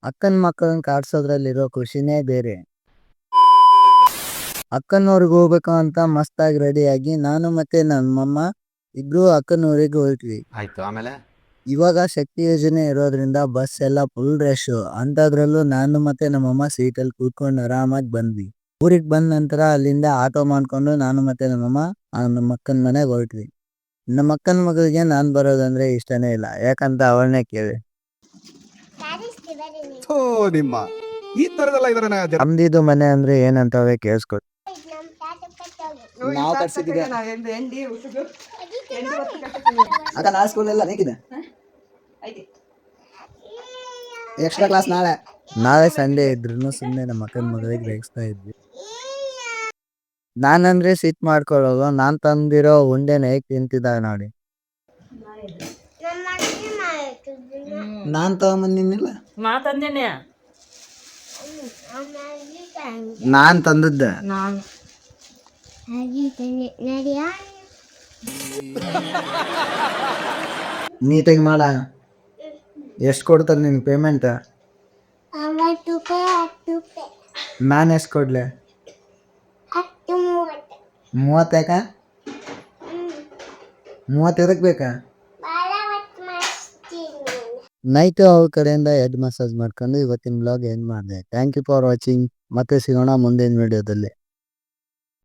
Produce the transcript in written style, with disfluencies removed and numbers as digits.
ಅಕ್ಕನ ಮಕ್ಕಳನ್ನ ಕಾಡ್ಸೋದ್ರಲ್ಲಿರೋ ಖುಷಿನೇ ಬೇರೆ. ಅಕ್ಕನವ್ರಿಗೆ ಹೋಗ್ಬೇಕು ಅಂತ ಮಸ್ತಾಗಿ ರೆಡಿಯಾಗಿ ನಾನು ಮತ್ತೆ ನಮ್ಮಮ್ಮ ಇಬ್ರು ಅಕ್ಕನವ್ರಿಗೆ ಹೊರಟ್ವಿ. ಆಯ್ತು. ಆಮೇಲೆ ಇವಾಗ ಶಕ್ತಿ ಯೋಜನೆ ಇರೋದ್ರಿಂದ ಬಸ್ ಎಲ್ಲ ಫುಲ್ ರಶ್. ಅಂಥದ್ರಲ್ಲೂ ನಾನು ಮತ್ತೆ ನಮ್ಮಮ್ಮ ಸೀಟಲ್ಲಿ ಕೂತ್ಕೊಂಡು ಆರಾಮಾಗಿ ಬಂದ್ವಿ. ಊರಿಗೆ ಬಂದ ನಂತರ ಅಲ್ಲಿಂದ ಆಟೋ ಮಾಡ್ಕೊಂಡು ನಾನು ಮತ್ತೆ ನಮ್ಮಮ್ಮ ನಮ್ಮ ಅಕ್ಕನ ಮನೆಗೆ ಹೊರಟ್ವಿ. ನಮ್ಮ ಅಕ್ಕನ ಮಗಳಿಗೆ ನಾನು ಬರೋದಂದ್ರೆ ಇಷ್ಟನೇ ಇಲ್ಲ, ಯಾಕಂತ ಅವಳನ್ನೇ ಕೇಳಿ. ನಿಮ್ಮ ಈ ತರದೆಲ್ಲ ಇದರ ನಮ್ದಿದು ಮನೆ ಅಂದ್ರೆ ಏನಂತವೇ ಕೇಳಿಸ್ಕೊಟ್ಟು ನಾವು ಕಟ್ಸಿದ್ದೀವಿ. ಅಕ್ಕ ನಾಳೆ ಸ್ಕೂಲ್ ಎಲ್ಲ ಹೇಗಿದೆ? ಎಕ್ಸ್ಟ್ರಾ ಕ್ಲಾಸ್ ನಾಳೆ ಸಂಡೇ ಇದ್ರು ಸುಮ್ಮನೆ ನಮ್ಮ ಅಕ್ಕನ ಮಗಳಿಗೆ ರೇಗಿಸ್ತಾ ಇದ್ವಿ. ನಾನಂದ್ರೆ ಸಿಟ್ ಮಾಡ್ಕೊಳ್ಳೋದು, ನಾನ್ ತಂದಿರೋ ಉಂಡೆನ ಹೇಗ್ ತಿಂತಿದ್ದಾಳೆ ನೋಡಿ. ನಾನ್ ತಗೊಂಬಂದಿನಿಲ್ಲ, ನಾನ್ ತಂದದ್ದೆ. ನೀಟಾಗಿ ಮಾಡ. ಎಷ್ಟು ಕೊಡ್ತಾರೆ ನಿನ್ ಪೇಮೆಂಟ್? ನಾನು ಎಷ್ಟು ಕೊಡ್ಲೆ? 30 ಯಾಕ? 30 ಎದಕ್ ಬೇಕಾ? ನೈಟು ಅವ್ರ ಕಡೆಯಿಂದ ಹೆಡ್ ಮಸಾಜ್ ಮಾಡ್ಕೊಂಡು ಇವತ್ತಿನ ಬ್ಲಾಗ್ ಎಂಡ್ ಮಾಡಿದೆ. Thank you for watching. ಮತ್ತೆ ಸಿಗೋಣ ಮುಂದಿನ ವಿಡಿಯೋದಲ್ಲಿ.